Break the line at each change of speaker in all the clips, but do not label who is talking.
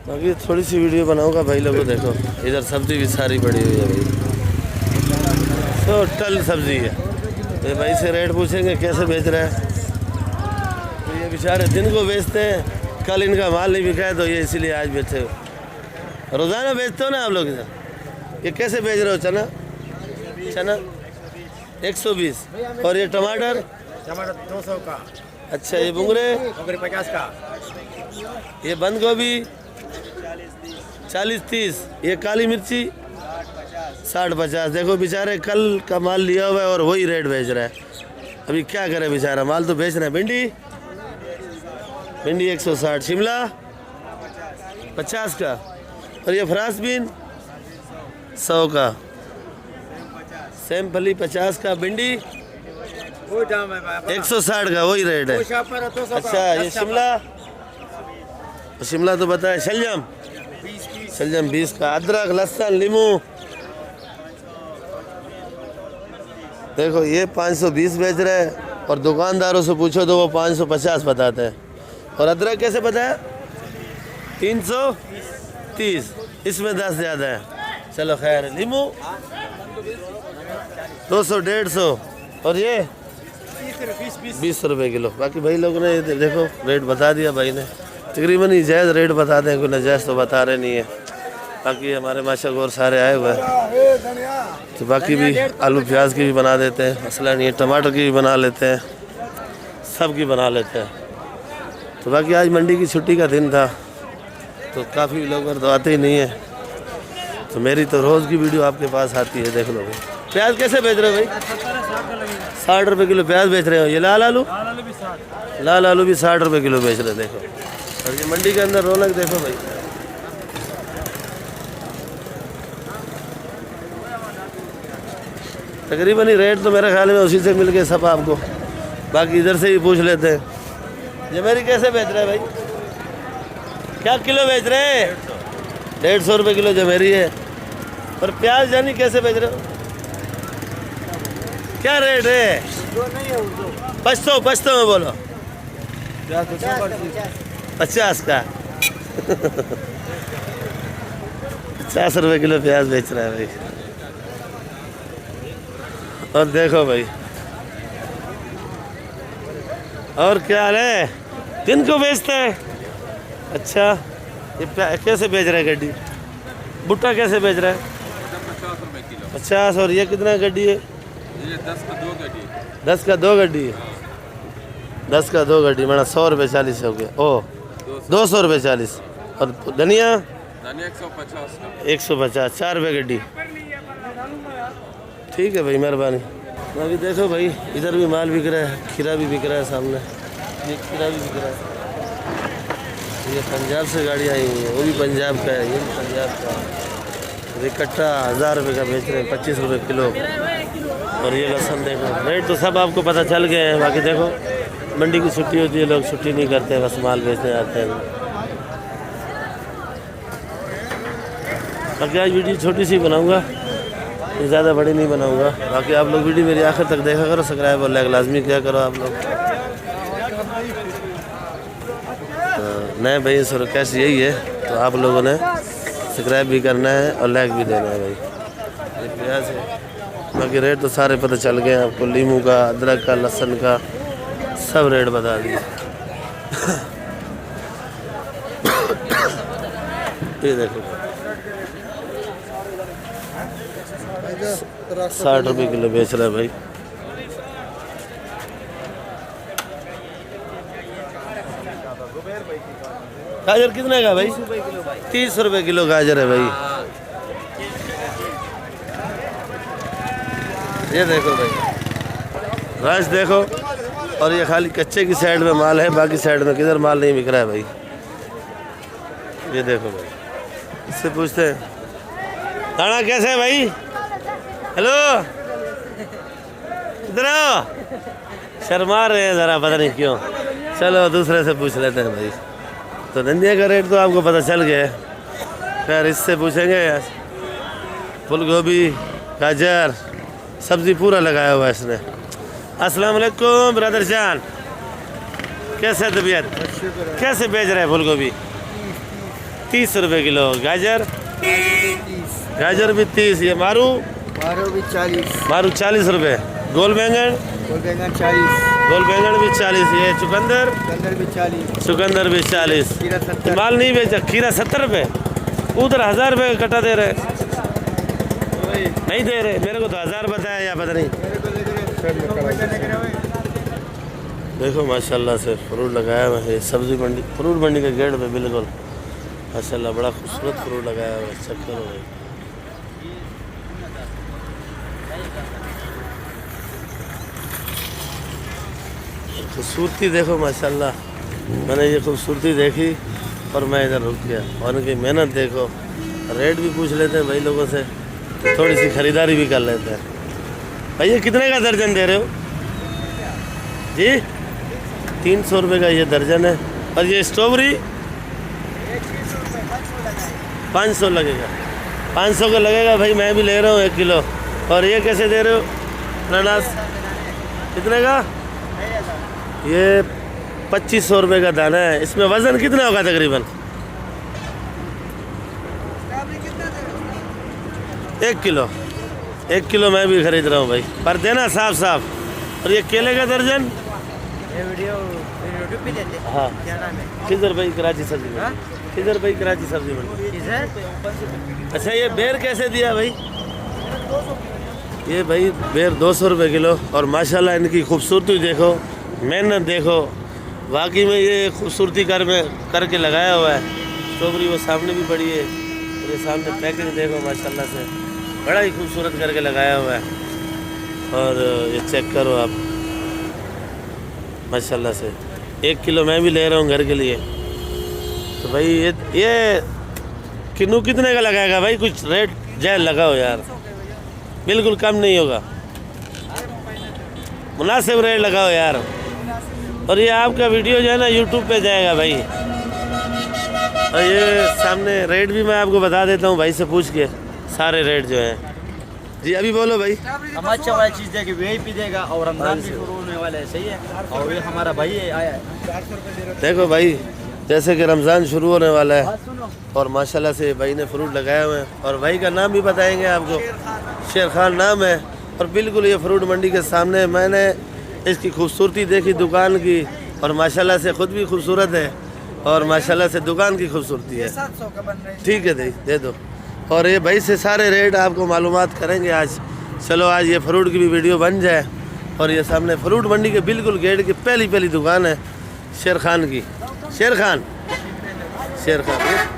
बाकी थोड़ी सी वीडियो बनाऊंगा भाई लोगों। देखो इधर सब्जी भी सारी पड़ी हुई है भाई, टोटल सब्जी है। तो भाई से रेट पूछेंगे कैसे बेच रहा है। तो ये बेचारे दिन को बेचते हैं, कल इनका माल नहीं बिका है तो ये इसीलिए आज बेचे हो। रोज़ाना बेचते हो ना आप लोग इधर? ये कैसे बेच रहे हो चना? चना 120 और ये टमाटर?
टमाटर 200 का।
अच्छा ये बुंगरे?
50 का।
ये बंद गोभी 40-30। ये काली मिर्ची 60-50। देखो बेचारे कल का माल लिया हुआ है और वही रेट बेच रहा है। अभी क्या करे बेचारा, माल तो बेच रहा है। भिंडी 160। शिमला 50 का। और ये फ्रांस बीन 100 का। सेम फली 50 का। भिंडी 160 का, वही रेट है। अच्छा ये शिमला तो बताया। शलजम 20 का। अदरक लहसुन नींबू देखो ये 520 बेच रहे हैं और दुकानदारों से पूछो तो वो 550 बताते हैं। और अदरक कैसे बताया? 330। इसमें 10 ज़्यादा है। चलो खैर है। नींबू 200-150। और ये 20 रुपये किलो। बाकी भाई लोगों ने देखो रेट बता दिया भाई ने, तकरीबन ही जायज़ रेट बता दें, कोई नाजायज़ तो बता रहे नहीं है। बाकी हमारे माशाअल्लाह सारे आए हुए हैं, तो बाकी भी आलू प्याज की भी बना देते हैं, मसला नहीं है। टमाटर की भी बना लेते हैं, सब की बना लेते हैं। तो बाकी आज मंडी की छुट्टी का दिन था तो काफ़ी लोग तो आते ही नहीं है, तो मेरी तो रोज़ की वीडियो आपके पास आती है। देख लो भाई प्याज कैसे बेच रहे हो भाई? 60 रुपये किलो प्याज बेच रहे हो। ये लाल आलू भी 60 रुपये किलो बेच रहे हैं। देखो और ये मंडी के अंदर रौनक देखो भाई। तकरीबन ही रेट तो मेरे ख्याल में उसी से मिल के सब आपको, बाकी इधर से ही पूछ लेते हैं। जमेरी कैसे बेच रहे हैं भाई? क्या किलो बेच रहे हैं? 150 रुपये किलो जमेरी है। और प्याज जानी कैसे बेच रहे हो? क्या रेट है? पछतो में बोलो। 50 का। 50 रुपये किलो प्याज बेच रहा है भाई। और देखो भाई और क्या हाल है? दिन को बेचते हैं। अच्छा ये कैसे बेच रहा है गड्डी? भुट्टा कैसे बेच रहा है?
50 रुपये किलो।
50। और ये कितना गड्डी है?
ये 10 का 2 गड्डी।
10 का 2 गड्डी है। 10 का 2 गड्डी मैंने 100 रुपये 40 हो गया। ओ 200 रुपये 40। और धनिया
150 का।
150। 4 रुपये गड्डी। ठीक है भाई मेहरबानी। अभी देखो भाई इधर भी माल बिक रहा है, खीरा भी बिक रहा है सामने। ये खीरा भी बिक रहा है। ये पंजाब से गाड़ी आई हुई है, वो भी पंजाब का है, ये भी पंजाब का है। ये कट्टा 1000 रुपये का बेच रहे हैं, 25 रुपये किलो। और ये लहसुन देखो, रेट तो सब आपको पता चल गए हैं। बाकी देखो मंडी की छुट्टी होती है, लोग छुट्टी नहीं करते, बस माल बेचने आते हैं। बाकी आज वीडियो छोटी सी बनाऊँगा, ज़्यादा बड़ी नहीं बनाऊँगा। बाकी आप लोग वीडियो मेरी आखिर तक देखा करो, सब्सक्राइब और लाइक लाजमी किया करो आप लोग। नए भाई सर कैसे यही है, तो आप लोगों ने सब्सक्राइब भी करना है और लाइक भी देना है भाई। ये प्याज है। बाकी रेट तो सारे पता चल गए आपको, नींबू का, अदरक का, लहसुन का, सब रेट बता दिए। ये देखो 60 रुपये किलो बेच रहा है भाई। गाजर कितने का भाई? 30 रुपये किलो गाजर है भाई। ये देखो भाई रश देखो। और ये खाली कच्चे की साइड में माल है, बाकी साइड में किधर माल नहीं बिक रहा है भाई। ये देखो भाई, इससे पूछते हैं दाना कैसे है भाई? हेलो इधर आओ। शर्मा रहे हैं ज़रा, पता नहीं क्यों। चलो दूसरे से पूछ लेते हैं भाई। तो धनिया का रेट तो आपको पता चल गया है, खैर इससे पूछेंगे। फूल गोभी, गाजर, सब्ज़ी पूरा लगाया हुआ है इसने। अस्सलाम वालेकुम ब्रदर जान, कैसे तबीयत? कैसे बेच रहे हैं फूल गोभी? 30 रुपए किलो। गाजर
30,
गाजर भी 30। ये मारू
मारो भी 40,
मारू 40 रुपए। गोल बैंगन
गोल बैंगन 40,
गोल बैंगन भी 40। ये चुकंदर
गंदर भी 40,
चुकंदर भी 40।
खीरा 70,
माल नहीं बेचा। खीरा 70 रुपए। उधर 1000 रुपए का कट्टा दे रहे हैं। नहीं दे रहे, मेरे को तो 1000 बताया या पता नहीं। देखो माशाल्लाह से फ्रूट लगाया हुआ है। सब्जी मंडी, फ्रूट मंडी के गेट पे बिल्कुल माशाल्लाह बड़ा खूबसूरत फ्रूट लगाया हुआ है। चेक करो भाई। खूबसूरती देखो माशाल्लाह। मैंने ये खूबसूरती देखी और मैं इधर रुक गया। और उनकी मेहनत देखो। रेट भी पूछ लेते हैं भाई लोगों से, तो थोड़ी सी खरीदारी भी कर लेते हैं। भाई ये कितने का दर्जन दे रहे हो जी? 300 रुपये का ये दर्जन है। और ये स्ट्रॉबेरी 500 लगेगा। 500 का लगेगा भाई। मैं भी ले रहा हूँ 1 किलो। और ये कैसे दे रहे हो अनानास? कितने का? ये 2500 रुपये का दाना है। इसमें वज़न कितना होगा तकरीबन? 1 किलो। 1 किलो मैं भी खरीद रहा हूँ भाई, पर देना साफ साफ। और ये केले का दर्जन?
ये वीडियो यूट्यूब पे देते हैं।
हाँ।
क्या नाम है?
किधर भाई? कराची सब्जी मंडी। किधर भाई? कराची सब्जी मंडी।
किधर?
अच्छा ये बेर कैसे दिया भाई? ये भाई बेर 200 रुपये किलो। और माशाल्लाह इनकी खूबसूरती देखो, मेहनत देखो। वाकई में ये खूबसूरती करके लगाया हुआ है। स्ट्रॉबेरी वो सामने भी पड़ी है। और ये सामने पैकिंग देखो माशाल्लाह से बड़ा ही खूबसूरत करके लगाया हुआ है। और ये चेक करो आप माशाल्लाह से। 1 किलो मैं भी ले रहा हूँ घर के लिए। तो भाई ये किन्नू कितने का लगाएगा भाई? कुछ रेट जायज़ लगाओ यार, बिल्कुल कम नहीं होगा। मुनासिब रेट लगाओ यार। और ये आपका वीडियो जो है ना यूट्यूब पे जाएगा भाई। और ये सामने रेट भी मैं आपको बता देता हूँ भाई से पूछ के, सारे रेट जो हैं। जी अभी बोलो भाई।
हम अच्छा वाला चीज़ देगा वही पी देगा। और रमजान भी शुरू होने वाला है, सही है। और ये हमारा भाई है, आया है।
देखो भाई, जैसे कि रमज़ान शुरू होने वाला है और माशाल्लाह से भाई ने फ्रूट लगाया हुआ है। और भाई का नाम भी बताएंगे आपको, शेर खान नाम है। और बिल्कुल ये फ्रूट मंडी के सामने मैंने इसकी खूबसूरती देखी दुकान की। और माशाल्लाह से ख़ुद भी खूबसूरत है और माशाल्लाह से दुकान की खूबसूरती है।
700 का बन रहा है।
ठीक है दे दो। और ये भाई से सारे रेट आपको मालूमात करेंगे आज। चलो आज ये फ्रूट की भी वीडियो बन जाए। और ये सामने फ्रूट मंडी के बिल्कुल गेट की पहली दुकान है शेर खान की। शेर खान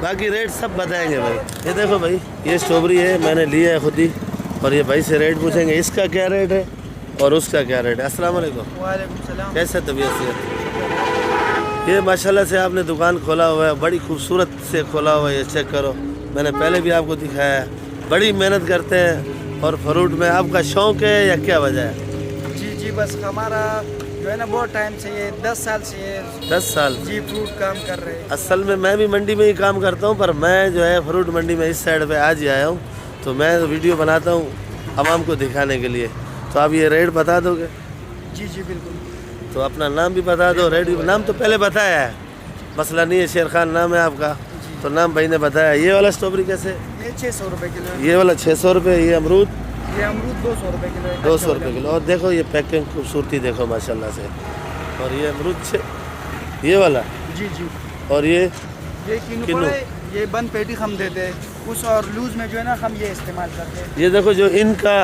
बाकी रेट सब बताएंगे भाई। ये देखो भाई, ये स्ट्रॉबेरी है, मैंने लिया है खुद ही। और ये भाई से रेट पूछेंगे इसका क्या रेट है और उसका क्या रेट है। अस्सलाम वालेकुम।
वालेकुम सलाम।
कैसे तबीयत से? ये माशाल्लाह से आपने दुकान खोला हुआ है, बड़ी खूबसूरत से खोला हुआ है। ये चेक करो, मैंने पहले भी आपको दिखाया है। बड़ी मेहनत करते हैं। और फ्रूट में आपका शौक़ है या क्या वजह है?
जी बस हमारा जो है ना बहुत टाइम से, ये 10 साल से ये
10 साल
जी फ्रूट काम कर रहे हैं।
असल में मैं भी मंडी में ही काम करता हूँ, पर मैं जो है फ्रूट मंडी में इस साइड पे आज ही आया हूँ। तो मैं वीडियो बनाता हूँ आवाम को दिखाने के लिए। तो आप ये रेट बता दोगे?
जी बिल्कुल।
तो अपना नाम भी बता दो। रेट भी नाम तो पहले बताया है, मसला नहीं है। शेर खान नाम है आपका, तो नाम भाई ने बताया। ये वाला स्ट्रॉबेरी कैसे?
ये 600 रुपये किलो है।
ये वाला 600 रुपये। ये अमरूद
200 रुपये किलो है।
200 रुपये किलो। और देखो ये पैकिंग खूबसूरती देखो माशाल्लाह से। और ये अमरूद ये वाला
जी।
और ये
किन्नू है, ये बंद पेटी हम देते हैं उस। और लूज में जो है ना हम ये इस्तेमाल करते हैं।
ये देखो जो इनका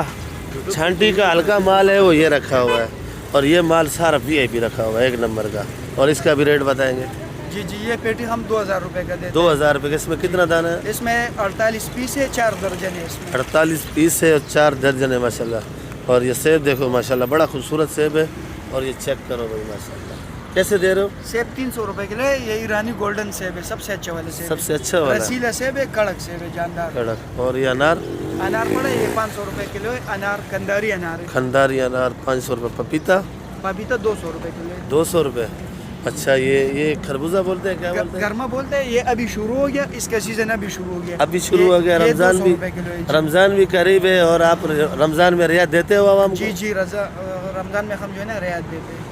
छांटी का हल्का माल है वो ये रखा हुआ है। और ये माल सारा VIP रखा हुआ है 1 नंबर का। और इसका भी रेट बताएंगे?
जी ये पेटी हम 2000 रुपये का देते हैं।
2000 रुपये। इसमें कितना दाना है?
इसमें 48 पीस है, 4 दर्जन है इसमें।
48 पीस है और 4 दर्जन है माशाल्लाह। और ये सेब देखो माशाल्लाह, बड़ा खूबसूरत सेब है। और ये चेक करो भाई माशाल्लाह। कैसे दे रहे हो?
सेब 300 रुपये किलो है। ये ईरानी गोल्डन सेब है, सबसे अच्छा वाला सेब।
सबसे अच्छा वाला
रसीला सेब है, कड़क सेब है, जानदार
कड़क। और ये अनार
पड़ा है, ये 500 रुपये किलो है। अनार कंदारी अनार है।
खंदारी अनार 500 रुपये। पपीता
200 रुपये किलो है।
200 रुपये। अच्छा ये खरबूजा बोलते हैं, क्या बोलते हैं?
गर्मा बोलते हैं। ये अभी शुरू हो गया, इसका सीजन अभी शुरू हो गया।
अभी शुरू हो गया। रमज़ान भी करीब है। और आप रमज़ान में रियायत देते हो आवाम को?
जी रमज़ान में हम जो है ना रियायत देते हैं।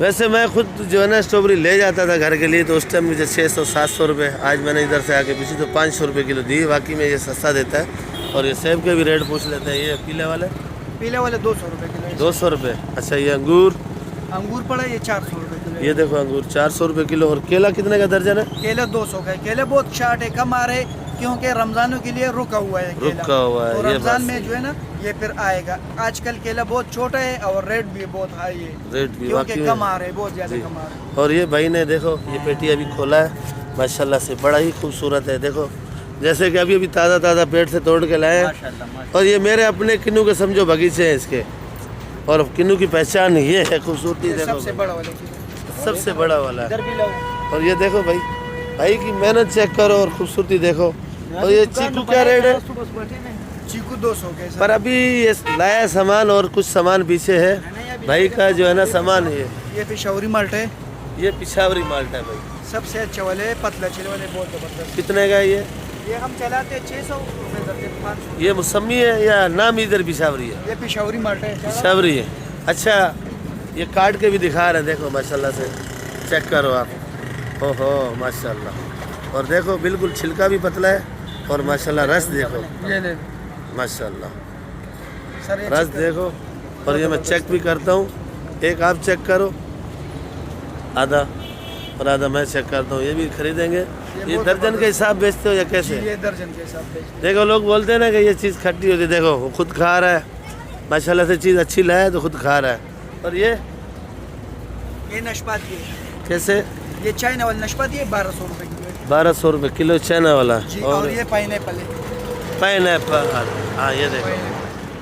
वैसे मैं खुद जो है ना स्ट्रॉबेरी ले जाता था घर के लिए, तो उस टाइम मुझे 600-700 रुपये, आज मैंने इधर से आके पीछे तो 500 रुपये किलो दी। वाकई में ये सस्ता देता है। और ये सेब के भी रेट पूछ लेते हैं। ये पीले वाले
200 रुपये किलो है।
200 रुपये। अच्छा, ये
अंगूर पड़ा ये 400 रुपये किलो है।
ये देखो अंगूर 400 रुपये किलो। और केला कितने का दर्जन है?
केला 200 का है। केले बहुत शार्ट है, कम आ रहे क्योंकि रमजानों के लिए रुका हुआ है केला।
रुका हुआ है,
तो
ये
रमजान
बात
में जो है ना ये फिर आएगा। आजकल केला बहुत छोटा है और रेट भी बहुत हाई है,
रेट भी
क्योंकि
वाकई
कम
में।
आ रहे, बहुत ज्यादा
जी।
कम आ रहे।
और ये भाई ने देखो ये पेटी अभी खोला है माशाल्लाह से, बड़ा ही खूबसूरत है। देखो जैसे कि अभी ताज़ा पेड़ से तोड़ के लाए हैं।
माशाल्लाह।
और ये मेरे अपने किन्नू के समझो बगीचे हैं इसके। और किन्नू की पहचान ये है, खूबसूरती देखो
सबसे
भाई।
बड़ा वाला किलो।
सबसे बड़ा वाला है।
इधर भी लाओ।
और ये देखो भाई की मेहनत चेक करो और खूबसूरती देखो। और ये चीकू क्या रेट है?
चीकू 200 के
पर अभी ये लाया सामान और कुछ सामान पीछे है भाई का जो है ना सामान।
ये पेशावरी माल्टा है।
ये पिशावरी माल्टा है भाई।
सबसे अच्छे वाले पतला चिल वाले बहुत जबरदस्त।
कितने का है ये?
ये हम चलाते हैं 600 रुपये दर्जन, 500।
ये मौसमी है या नाम इधर पिशावरी है?
ये पेशावरी माल्टा है।
पिशावरी है। अच्छा, ये काट के भी दिखा रहे हैं, देखो माशाल्लाह से चेक करो आप। ओहो माशाल्लाह। और देखो बिल्कुल छिलका भी पतला है और माशाल्लाह रस देखो
ये ले
माशाल्लाह,
सर ये
रस
चिकन-
देखो। और ये मैं चेक भी करता हूँ, एक आप चेक करो आधा और आधा मैं चेक करता हूँ। ये भी खरीदेंगे। ये
बहुत
दर्जन के हिसाब बेचते हो या
जी,
कैसे?
ये दर्जन के हिसाब से।
देखो लोग बोलते हैं ना कि ये चीज़ खट्टी होती है, देखो वो खुद खा रहा है माशाल्लाह से, चीज़ अच्छी लाया तो खुद खा रहा है। और ये
नाशपाती है।
कैसे?
ये चाइना वाला नाशपाती है 1200 रुपये किलो है।
1200 रुपये किलो चाइना वाला।
जी। और ये पाइनएप्पल है।
पाइनएप्पल, हाँ ये देखो,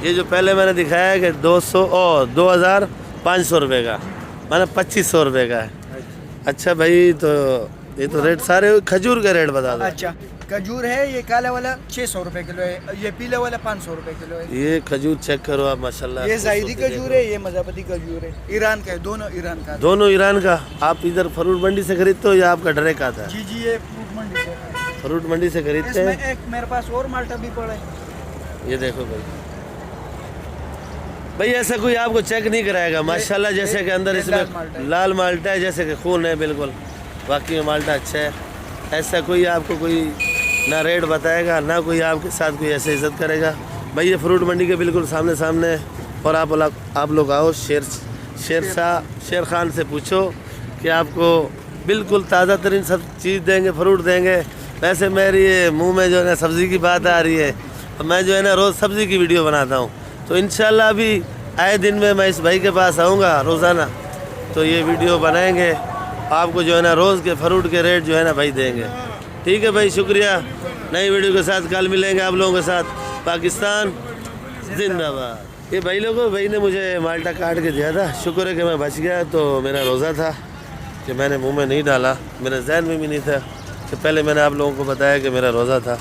ये जो पहले मैंने दिखाया है कि 200 और 2500 रुपये का, माना 2500 रुपये का है। अच्छा भाई, तो ये तो रेट सारे खजूर का रेट बता दो।
अच्छा, खजूर है ये काला वाला 600 रुपये किलो है। ये पीले वाला 500 रुपये किलो है।
ये खजूर चेक करो आप माशाल्लाह।
ये जायदी खजूर है, ये मजाबती खजूर है। ईरान का है, दोनों ईरान का है।
दोनों ईरान का। आप इधर फ्रूट मंडी से खरीदते हो या आपका डायरेक्ट आता है?
जी जी, ये फ्रूट मंडी से है।
फ्रूट मंडी से खरीदते
इसमें
हैं।
एक मेरे पास और माल्टा भी पड़ा है।
ये देखो भाई ऐसा कोई आपको चेक नहीं कराएगा माशाल्लाह। जैसे कि अंदर
ये
इसमें लाल माल्टा है, जैसे कि खून है बिल्कुल। वाकई में माल्टा अच्छा है। ऐसा कोई आपको कोई ना रेट बताएगा, ना कोई आपके साथ कोई ऐसे इज्जत करेगा भाई। ये फ्रूट मंडी के बिल्कुल सामने। और आप लोग आओ, शेर खान से पूछो कि आपको बिल्कुल ताज़ा तरीन सब चीज़ देंगे, फ्रूट देंगे। वैसे मेरी ये मुंह में जो है ना सब्ज़ी की बात आ रही है, मैं जो है ना रोज़ सब्ज़ी की वीडियो बनाता हूँ। तो इंशाल्लाह अभी आए दिन में मैं इस भाई के पास आऊँगा रोज़ाना, तो ये वीडियो बनाएंगे, आपको जो है ना रोज़ के फ्रूट के रेट जो है ना भाई देंगे। ठीक है भाई, शुक्रिया। नई वीडियो के साथ कल मिलेंगे आप लोगों के साथ। पाकिस्तान जिंदाबाद। ये भाई ने मुझे माल्टा काट के दिया था, शुक्र है कि मैं बच गया। तो मेरा रोज़ा था कि मैंने मुंह में नहीं डाला, मेरे जहन में भी नहीं था कि पहले मैंने आप लोगों को बताया कि मेरा रोज़ा था।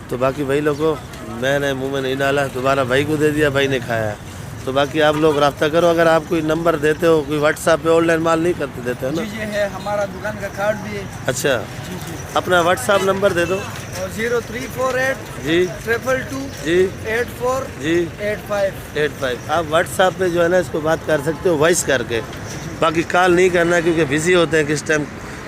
तो बाकी भाई लोगों मैंने मुंह में नहीं डाला, दोबारा भाई को दे दिया, भाई ने खाया। तो बाकी आप लोग रब्ता करो, अगर आप कोई नंबर देते हो, कोई व्हाट्सएप पे ऑनलाइन माल नहीं करते देते हो ना?
जी जी है, हमारा दुकान का कार्ड भी है।
अच्छा,
जी जी।
अपना व्हाट्सएप नंबर दे दो।
और 0348
जी
222
जी
84
जी
85।
आप व्हाट्सएप पे जो है ना इसको बात कर सकते हो वॉइस करके। बाकी कॉल नहीं करना क्योंकि बिज़ी होते हैं, किस टाइम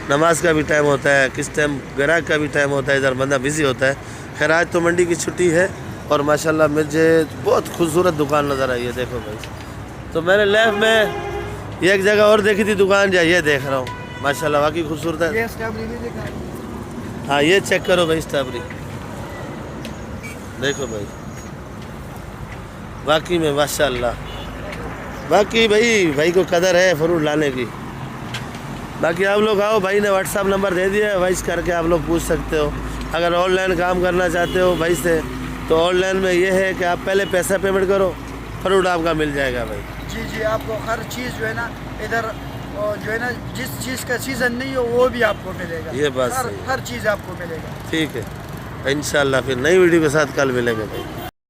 नमाज का भी टाइम होता है, किस टाइम ग्राहक का भी टाइम होता है, इधर बंदा बिज़ी होता है। खैर आज तो मंडी की छुट्टी है और माशाल्लाह मुझे बहुत खूबसूरत दुकान नज़र आई है। देखो भाई, तो मैंने लेफ्ट में ये एक जगह और देखी थी दुकान, जो ये देख रहा हूँ माशाल्लाह वाकई खूबसूरत है।
ये स्ट्रॉबेरी भी दिखा।
हाँ ये चेक करो भाई, स्ट्रॉबेरी देखो भाई, वाकई में माशाल्लाह, बाकी भाई को कदर है फ्रूट लाने की। बाकी आप लोग आओ, भाई ने व्हाट्सअप नंबर दे दिया है, वॉइस करके आप लोग पूछ सकते हो। अगर ऑनलाइन काम करना चाहते हो भाई से, तो ऑनलाइन में ये है कि आप पहले पैसा पेमेंट करो, फ्रूट आपका मिल जाएगा भाई।
जी जी, आपको हर चीज़ जो है ना इधर जो है ना जिस चीज़ का सीज़न नहीं हो वो भी आपको मिलेगा।
ये बात सही है।
हर चीज़ आपको मिलेगा।
ठीक है, इंशाल्लाह फिर नई वीडियो के साथ कल मिलेंगे भाई।